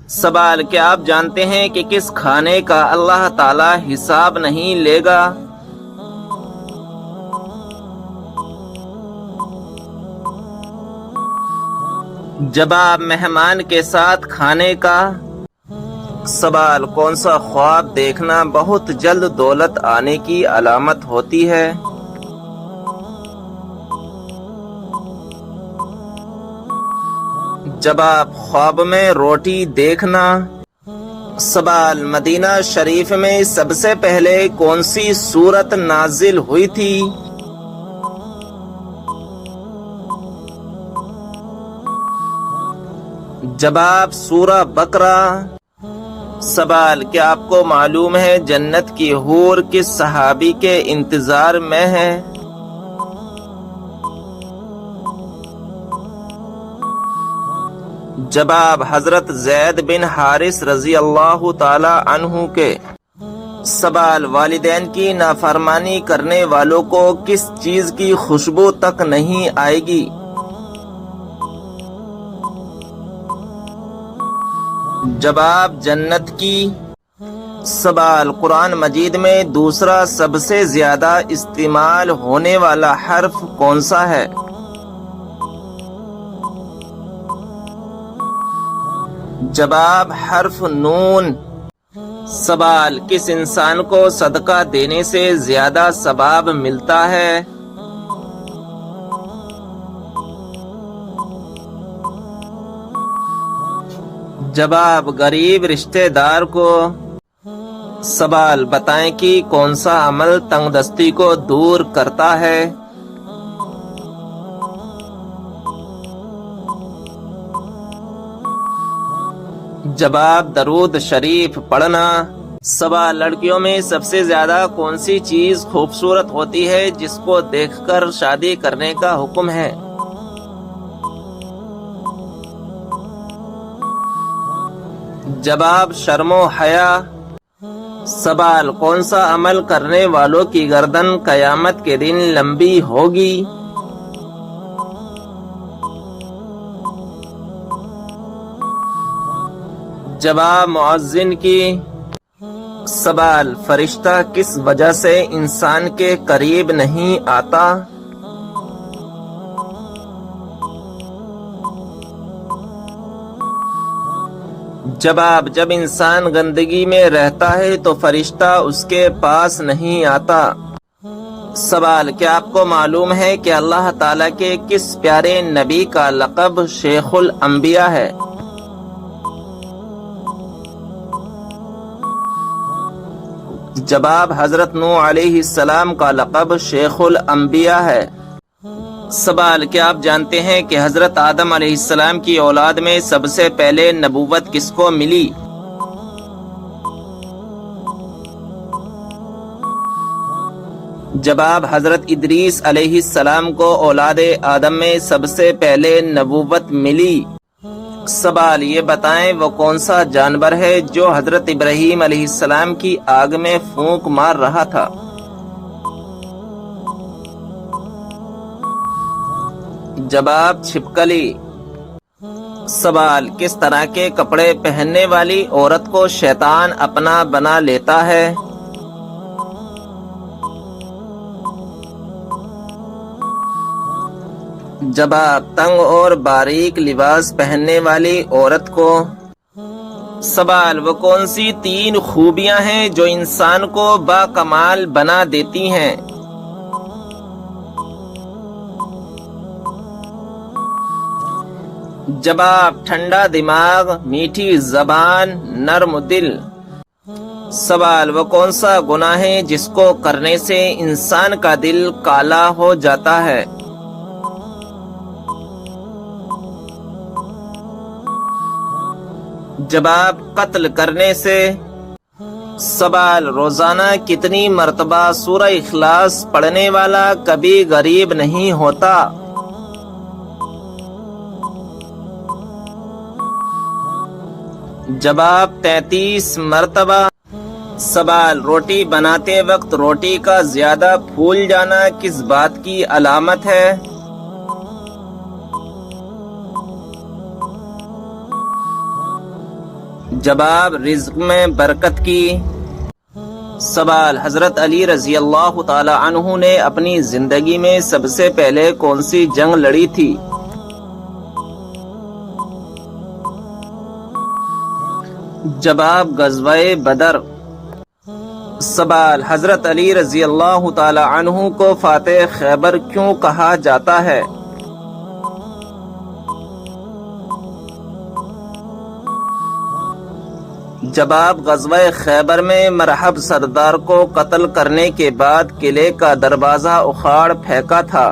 سوال: کیا آپ جانتے ہیں کہ کس کھانے کا اللہ تعالی حساب نہیں لے گا؟ جب آپ مہمان کے ساتھ کھانے کا۔ سوال: کون سا خواب دیکھنا بہت جلد دولت آنے کی علامت ہوتی ہے؟ جب آپ خواب میں روٹی دیکھنا۔ سوال: مدینہ شریف میں سب سے پہلے کون سی سورت نازل ہوئی تھی؟ جواب: سورہ بقرہ۔ سوال: کیا آپ کو معلوم ہے جنت کی حور کس صحابی کے انتظار میں ہے؟ جواب: حضرت زید بن حارث رضی اللہ تعالی عنہ کے۔ سوال: والدین کی نافرمانی کرنے والوں کو کس چیز کی خوشبو تک نہیں آئے گی؟ جواب: جنت کی۔ سوال: قرآن مجید میں دوسرا سب سے زیادہ استعمال ہونے والا حرف کون سا ہے؟ جواب: حرف نون۔ سوال: کس انسان کو صدقہ دینے سے زیادہ ثواب ملتا ہے؟ جواب: غریب رشتہ دار کو۔ سوال: بتائیں کہ کون سا عمل تنگ دستی کو دور کرتا ہے؟ جواب: درود شریف پڑھنا۔ سوال: لڑکیوں میں سب سے زیادہ کون سی چیز خوبصورت ہوتی ہے جس کو دیکھ کر شادی کرنے کا حکم ہے؟ جواب: شرم و حیا۔ سوال: کون سا عمل کرنے والوں کی گردن قیامت کے دن لمبی ہوگی؟ جواب: مؤذن کی۔ سوال: فرشتہ کس وجہ سے انسان کے قریب نہیں آتا؟ جواب: جب انسان گندگی میں رہتا ہے تو فرشتہ اس کے پاس نہیں آتا۔ سوال: کیا آپ کو معلوم ہے کہ اللہ تعالیٰ کے کس پیارے نبی کا لقب شیخ الانبیاء ہے؟ جواب: حضرت نوح علیہ السلام کا لقب شیخ الانبیاء ہے۔ سوال: کیا آپ جانتے ہیں کہ حضرت آدم علیہ السلام کی اولاد میں سب سے پہلے نبوت کس کو ملی؟ جواب: حضرت ادریس علیہ السلام کو اولاد آدم میں سب سے پہلے نبوت ملی۔ سوال: یہ بتائیں وہ کون سا جانور ہے جو حضرت ابراہیم علیہ السلام کی آگ میں پھونک مار رہا تھا؟ جواب: چھپکلی۔ سوال: کس طرح کے کپڑے پہننے والی عورت کو شیطان اپنا بنا لیتا ہے؟ جواب: تنگ اور باریک لباس پہننے والی عورت کو۔ سوال: وہ کون سی 3 خوبیاں ہیں جو انسان کو باکمال بنا دیتی ہیں؟ جواب: ٹھنڈا دماغ، میٹھی زبان، نرم دل۔ سوال: وہ کون سا گناہ ہے جس کو کرنے سے انسان کا دل کالا ہو جاتا ہے؟ جواب: قتل کرنے سے۔ سوال: روزانہ کتنی مرتبہ سورہ اخلاص پڑھنے والا کبھی غریب نہیں ہوتا؟ جواب: 33 مرتبہ۔ سوال: روٹی بناتے وقت روٹی کا زیادہ پھول جانا کس بات کی علامت ہے؟ جواب رزق میں برکت کی۔ سوال حضرت علی رضی اللہ تعالی عنہ نے اپنی زندگی میں سب سے پہلے کون سی جنگ لڑی تھی؟ جواب غزوہ بدر۔ سوال حضرت علی رضی اللہ تعالی عنہ کو فاتح خیبر کیوں کہا جاتا ہے؟ جواب غزوہ خیبر میں مرحب سردار کو قتل کرنے کے بعد قلعے کا دروازہ اکھاڑ پھینکا تھا۔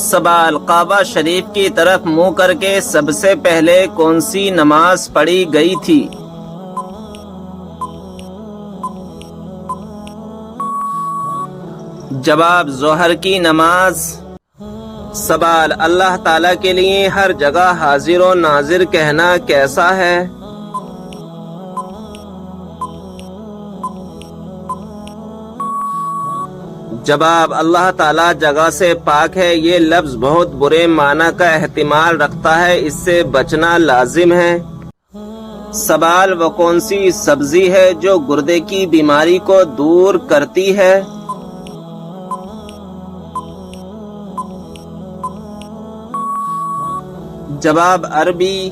سوال کعبہ شریف کی طرف منہ کر کے سب سے پہلے کون سی نماز پڑھی گئی تھی؟ جواب ظہر کی نماز۔ سوال اللہ تعالیٰ کے لیے ہر جگہ حاضر و ناظر کہنا کیسا ہے؟ جواب اللہ تعالیٰ جگہ سے پاک ہے، یہ لفظ بہت برے معنی کا احتمال رکھتا ہے، اس سے بچنا لازم ہے۔ سوال وہ کون سی سبزی ہے جو گردے کی بیماری کو دور کرتی ہے؟ جواب عربی۔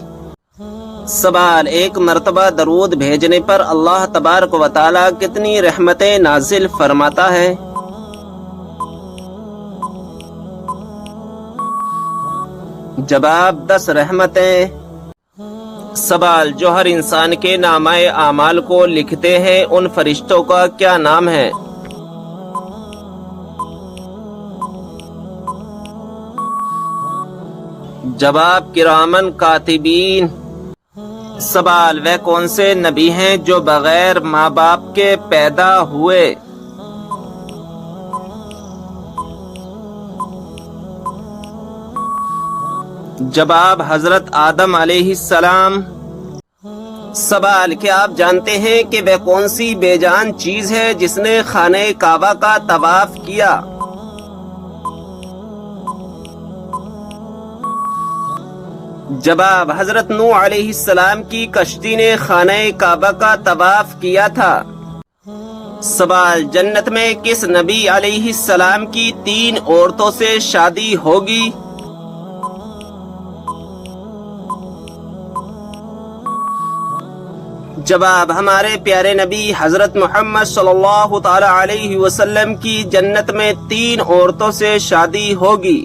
سوال ایک مرتبہ درود بھیجنے پر اللہ تبارک و تعالیٰ کتنی رحمتیں نازل فرماتا ہے؟ جواب 10 رحمتیں۔ سوال جو ہر انسان کے نامہ اعمال کو لکھتے ہیں ان فرشتوں کا کیا نام ہے؟ جواب کرامن کاتبین۔ سوال وہ کون سے نبی ہیں جو بغیر ماں باپ کے پیدا ہوئے؟ جواب حضرت آدم علیہ السلام۔ سوال کیا آپ جانتے ہیں کہ وہ کون سی بے جان چیز ہے جس نے خانہ کعبہ کا طواف کیا؟ جواب حضرت نوح علیہ السلام کی کشتی نے خانہ کعبہ کا طواف کیا تھا۔ سوال جنت میں کس نبی علیہ السلام کی 3 عورتوں سے شادی ہوگی؟ جواب ہمارے پیارے نبی حضرت محمد صلی اللہ تعالی علیہ وسلم کی جنت میں 3 عورتوں سے شادی ہوگی۔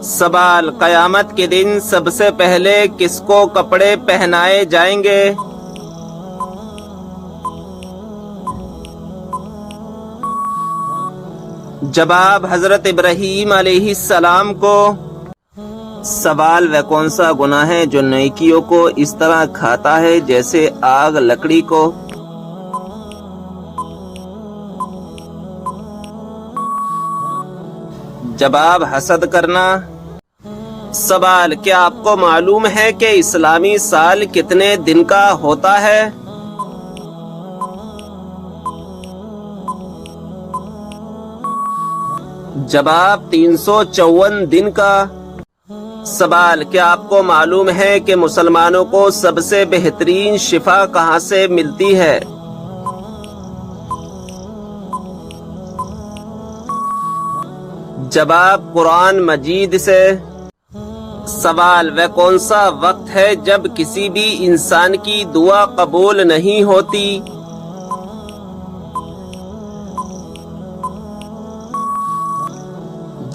سوال قیامت کے دن سب سے پہلے کس کو کپڑے پہنائے جائیں گے؟ جواب حضرت ابراہیم علیہ السلام کو۔ سوال وہ کون سا گناہ ہے جو نیکیوں کو اس طرح کھاتا ہے جیسے آگ لکڑی کو؟ جواب حسد کرنا۔ سوال کیا آپ کو معلوم ہے کہ اسلامی سال کتنے دن کا ہوتا ہے؟ جواب 354 دن کا۔ سوال کیا آپ کو معلوم ہے کہ مسلمانوں کو سب سے بہترین شفا کہاں سے ملتی ہے؟ جواب قرآن مجید سے۔ سوال وہ کون سا وقت ہے جب کسی بھی انسان کی دعا قبول نہیں ہوتی؟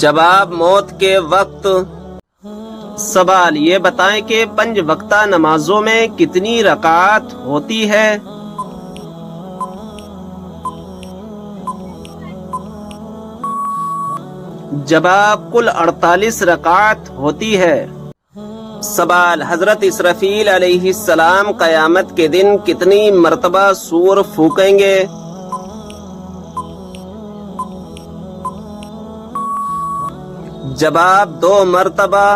جواب موت کے وقت۔ سوال یہ بتائیں کہ 5 وقتہ نمازوں میں کتنی رکعات ہوتی ہے؟ جواب کل 48 رکعات ہوتی ہے۔ سوال حضرت اسرافیل علیہ السلام قیامت کے دن کتنی مرتبہ سور پھونکیں گے؟ جواب 2 مرتبہ۔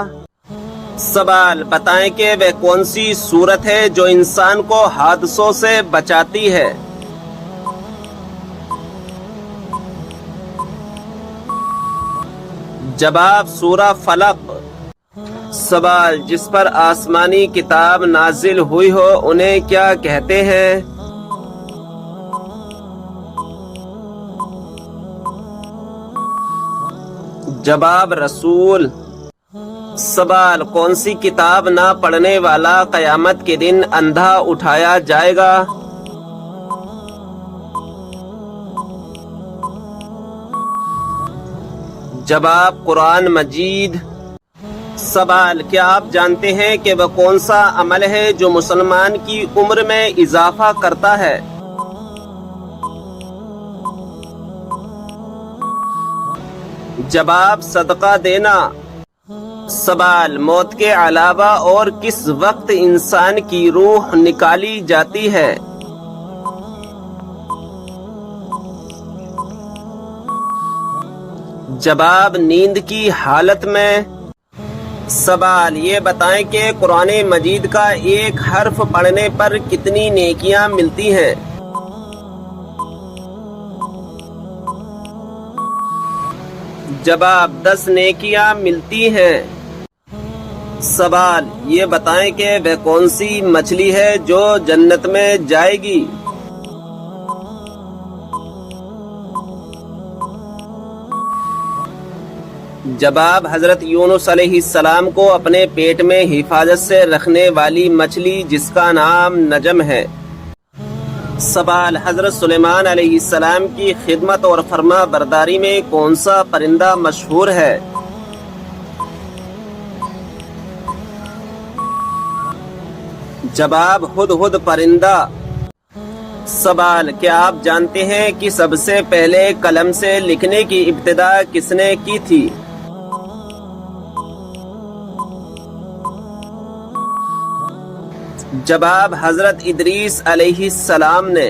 سوال بتائیں کہ وہ کون سی صورت ہے جو انسان کو حادثوں سے بچاتی ہے؟ جواب سورہ فلق۔ سوال: جس پر آسمانی کتاب نازل ہوئی ہو انہیں کیا کہتے ہیں؟ جواب: رسول۔ سوال: کون سی کتاب نہ پڑھنے والا قیامت کے دن اندھا اٹھایا جائے گا؟ جواب: قرآن مجید۔ سوال: کیا آپ جانتے ہیں کہ وہ کون سا عمل ہے جو مسلمان کی عمر میں اضافہ کرتا ہے؟ جواب: صدقہ دینا۔ سوال: موت کے علاوہ اور کس وقت انسان کی روح نکالی جاتی ہے؟ جواب: نیند کی حالت میں۔ سوال: یہ بتائیں کہ قرآن مجید کا ایک حرف پڑھنے پر کتنی نیکیاں ملتی ہیں؟ جواب: 10 نیکیاں ملتی ہیں۔ سوال: یہ بتائیں کہ وہ کون سی مچھلی ہے جو جنت میں جائے گی؟ جواب: حضرت یونس علیہ السلام کو اپنے پیٹ میں حفاظت سے رکھنے والی مچھلی جس کا نام نجم ہے۔ سوال: حضرت سلیمان علیہ السلام کی خدمت اور فرما برداری میں کون سا پرندہ مشہور ہے؟ جواب: ہدہد پرندہ۔ سوال: کیا آپ جانتے ہیں کہ سب سے پہلے قلم سے لکھنے کی ابتدا کس نے کی تھی؟ جواب: حضرت ادریس علیہ السلام نے۔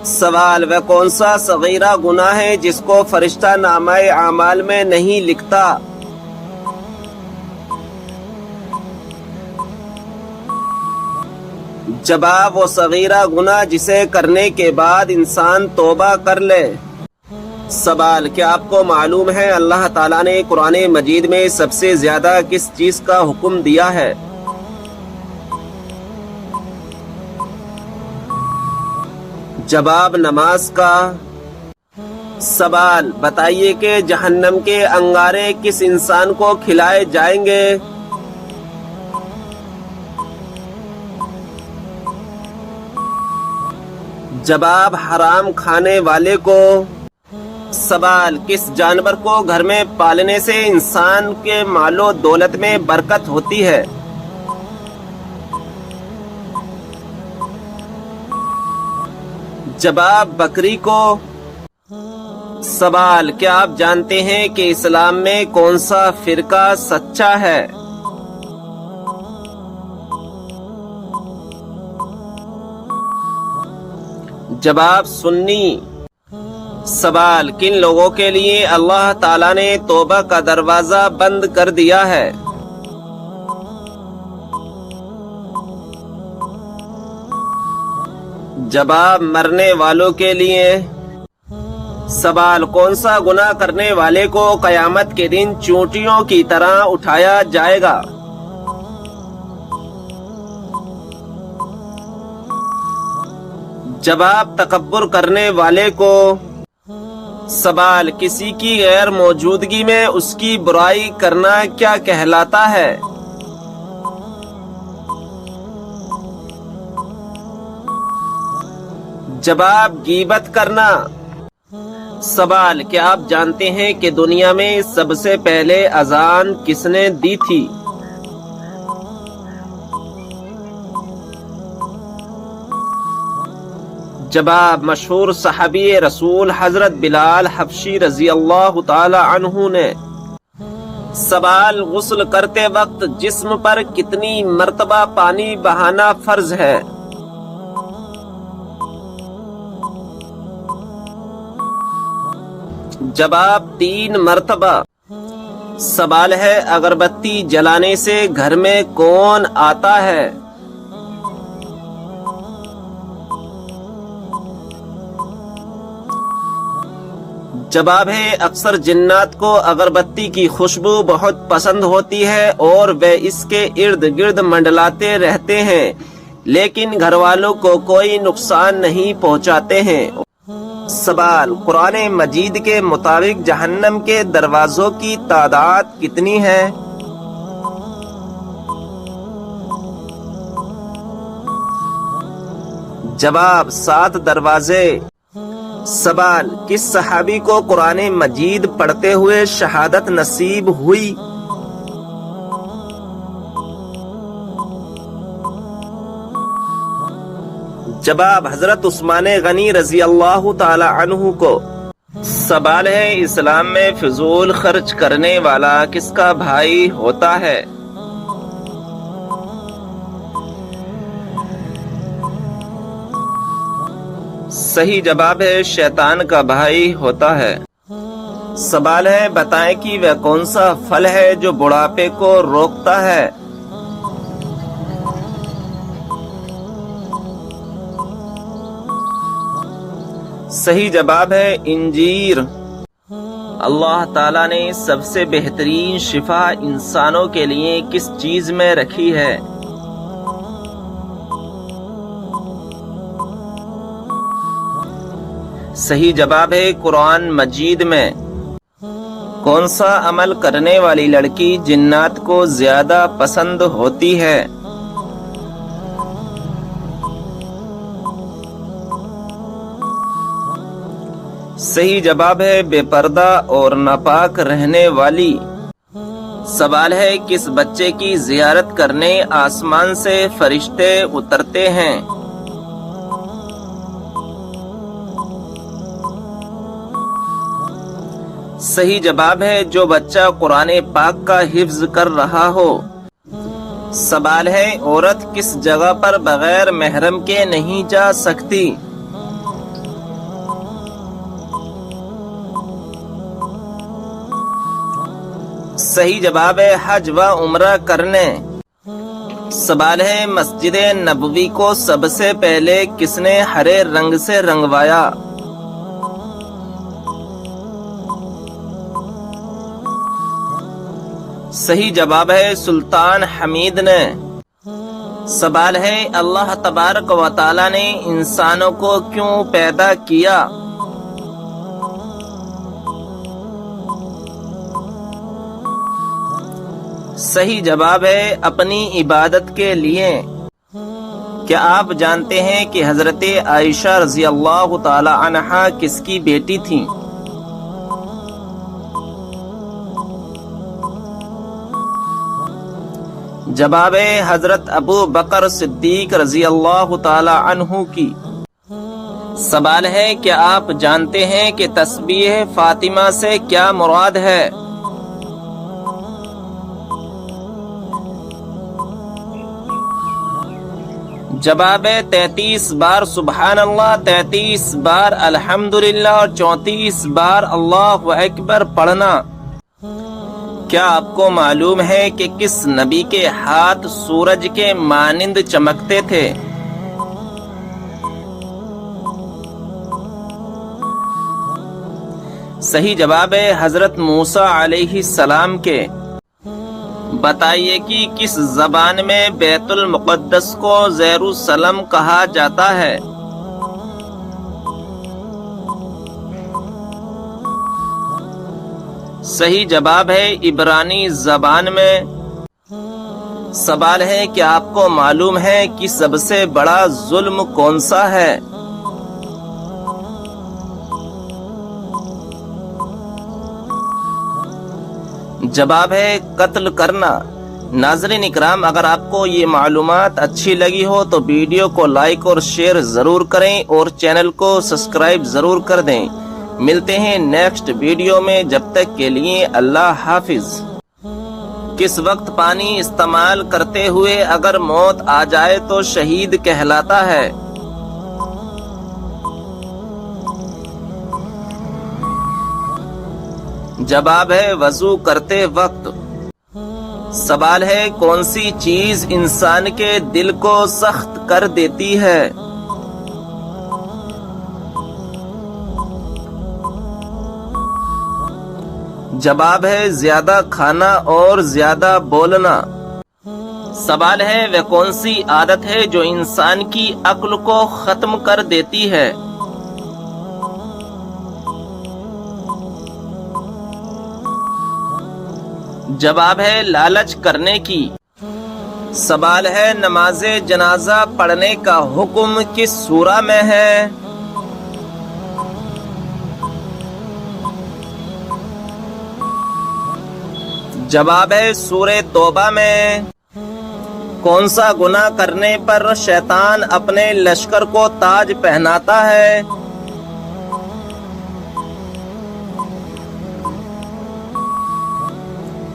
سوال: وہ کون سا صغیرہ گناہ ہے جس کو فرشتہ نامہ اعمال میں نہیں لکھتا؟ جواب: وہ صغیرہ گناہ جسے کرنے کے بعد انسان توبہ کر لے۔ سوال: کیا آپ کو معلوم ہے اللہ تعالیٰ نے قرآن مجید میں سب سے زیادہ کس چیز کا حکم دیا ہے؟ جواب: نماز کا۔ سوال: بتائیے کہ جہنم کے انگارے کس انسان کو کھلائے جائیں گے؟ جواب: حرام کھانے والے کو۔ سوال: کس جانور کو گھر میں پالنے سے انسان کے مال و دولت میں برکت ہوتی ہے؟ جواب: بکری کو۔ سوال: کیا آپ جانتے ہیں کہ اسلام میں کون سا فرقہ سچا ہے؟ جواب: سنی۔ سوال: کن لوگوں کے لیے اللہ تعالیٰ نے توبہ کا دروازہ بند کر دیا ہے؟ جواب: مرنے والوں کے لیے۔ سوال: کون سا گناہ کرنے والے کو قیامت کے دن چونٹیوں کی طرح اٹھایا جائے گا؟ جواب: تکبر کرنے والے کو۔ سوال: کسی کی غیر موجودگی میں اس کی برائی کرنا کیا کہلاتا ہے؟ جواب: غیبت کرنا۔ سوال: کیا آپ جانتے ہیں کہ دنیا میں سب سے پہلے اذان کس نے دی تھی؟ جواب: مشہور صحابی رسول حضرت بلال حبشی رضی اللہ تعالی عنہ نے۔ سوال: غسل کرتے وقت جسم پر کتنی مرتبہ پانی بہانا فرض ہے؟ جواب: 3 مرتبہ۔ سوال ہے: اگربتی جلانے سے گھر میں کون آتا ہے؟ جواب ہے اکثر جنات کو اگربتی کی خوشبو بہت پسند ہوتی ہے اور وہ اس کے ارد گرد منڈلاتے رہتے ہیں، لیکن گھر والوں کو کوئی نقصان نہیں پہنچاتے ہیں۔ سوال، قرآن مجید کے مطابق جہنم کے دروازوں کی تعداد کتنی ہے؟ جواب، 7 دروازے۔ سوال، کس صحابی کو قرآن مجید پڑھتے ہوئے شہادت نصیب ہوئی؟ جواب، حضرت عثمان غنی رضی اللہ تعالی عنہ کو۔ سوال ہے، اسلام میں فضول خرچ کرنے والا کس کا بھائی ہوتا ہے؟ صحیح جواب ہے، شیطان کا بھائی ہوتا ہے۔ سوال ہے، بتائیں کہ وہ کون سا پھل ہے جو بڑھاپے کو روکتا ہے؟ صحیح جواب ہے، انجیر۔ اللہ تعالیٰ نے سب سے بہترین شفا انسانوں کے لیے کس چیز میں رکھی ہے؟ صحیح جواب ہے، قرآن مجید میں۔ کون سا عمل کرنے والی لڑکی جنات کو زیادہ پسند ہوتی ہے؟ صحیح جواب ہے، بے پردہ اور ناپاک رہنے والی۔ سوال ہے، کس بچے کی زیارت کرنے آسمان سے فرشتے اترتے ہیں؟ صحیح جواب ہے، جو بچہ قرآن پاک کا حفظ کر رہا ہو۔ سوال ہے، عورت کس جگہ پر بغیر محرم کے نہیں جا سکتی؟ صحیح جواب ہے، حج و عمرہ کرنے۔ سوال ہے، مسجد نبوی کو سب سے پہلے کس نے ہرے رنگ سے رنگوایا؟ صحیح جواب ہے، سلطان حمید نے۔ سوال ہے، اللہ تبارک و تعالی نے انسانوں کو کیوں پیدا کیا؟ صحیح جواب ہے، اپنی عبادت کے لیے۔ کیا آپ جانتے ہیں کہ حضرت عائشہ رضی اللہ تعالی عنہا کس کی بیٹی تھیں؟ جواب ہے، حضرت ابو بکر صدیق رضی اللہ تعالی عنہ کی۔ سوال ہے، کیا آپ جانتے ہیں کہ تسبیح فاطمہ سے کیا مراد ہے؟ جواب ہے، 33 بار سبحان اللہ، 33 بار الحمدللہ اور 34 بار اللہ اکبر پڑھنا۔ کیا آپ کو معلوم ہے کہ کس نبی کے ہاتھ سورج کے مانند چمکتے تھے؟ صحیح جواب ہے، حضرت موسیٰ علیہ السلام کے۔ بتائیے کہ کس زبان میں بیت المقدس کو یروشلم کہا جاتا ہے؟ صحیح جواب ہے، عبرانی زبان میں۔ سوال ہے، کیا آپ کو معلوم ہے کہ سب سے بڑا ظلم کون سا ہے؟ جواب ہے، قتل کرنا۔ ناظرین اکرام، اگر آپ کو یہ معلومات اچھی لگی ہو تو ویڈیو کو لائک اور شیئر ضرور کریں اور چینل کو سبسکرائب ضرور کر دیں۔ ملتے ہیں نیکسٹ ویڈیو میں، جب تک کے لیے اللہ حافظ۔ کس وقت پانی استعمال کرتے ہوئے اگر موت آ جائے تو شہید کہلاتا ہے؟ جواب ہے، وضو کرتے وقت۔ سوال ہے، کون سی چیز انسان کے دل کو سخت کر دیتی ہے؟ جواب ہے زیادہ کھانا اور زیادہ بولنا۔ سوال ہے وہ کون سی عادت ہے جو انسان کی عقل کو ختم کر دیتی ہے؟ جواب ہے لالچ کرنے کی۔ سوال ہے نماز جنازہ پڑھنے کا حکم کس سورہ میں ہے؟ جواب ہے سورہ توبہ میں۔ کون سا گناہ کرنے پر شیطان اپنے لشکر کو تاج پہناتا ہے؟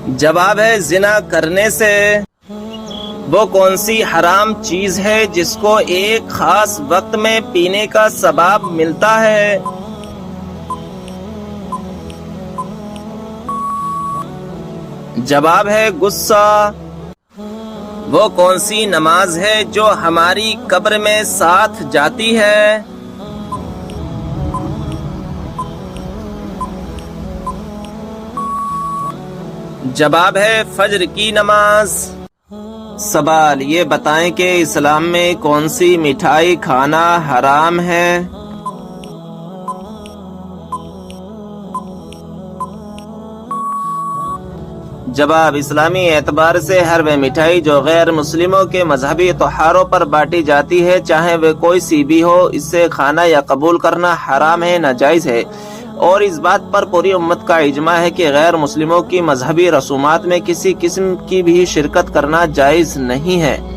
جواب ہے زنا کرنے سے۔ وہ کون سی حرام چیز ہے جس کو ایک خاص وقت میں پینے کا ثواب ملتا ہے؟ جواب ہے غصہ۔ وہ کون سی نماز ہے جو ہماری قبر میں ساتھ جاتی ہے؟ جواب ہے فجر کی نماز۔ سوال یہ بتائیں کہ اسلام میں کون سی مٹھائی کھانا حرام ہے؟ جواب اسلامی اعتبار سے ہر وہ مٹھائی جو غیر مسلموں کے مذہبی تہواروں پر بانٹی جاتی ہے، چاہے وہ کوئی سی بھی ہو، اس سے کھانا یا قبول کرنا حرام ہے، ناجائز ہے، اور اس بات پر پوری امت کا اجماع ہے کہ غیر مسلموں کی مذہبی رسومات میں کسی قسم کی بھی شرکت کرنا جائز نہیں ہے۔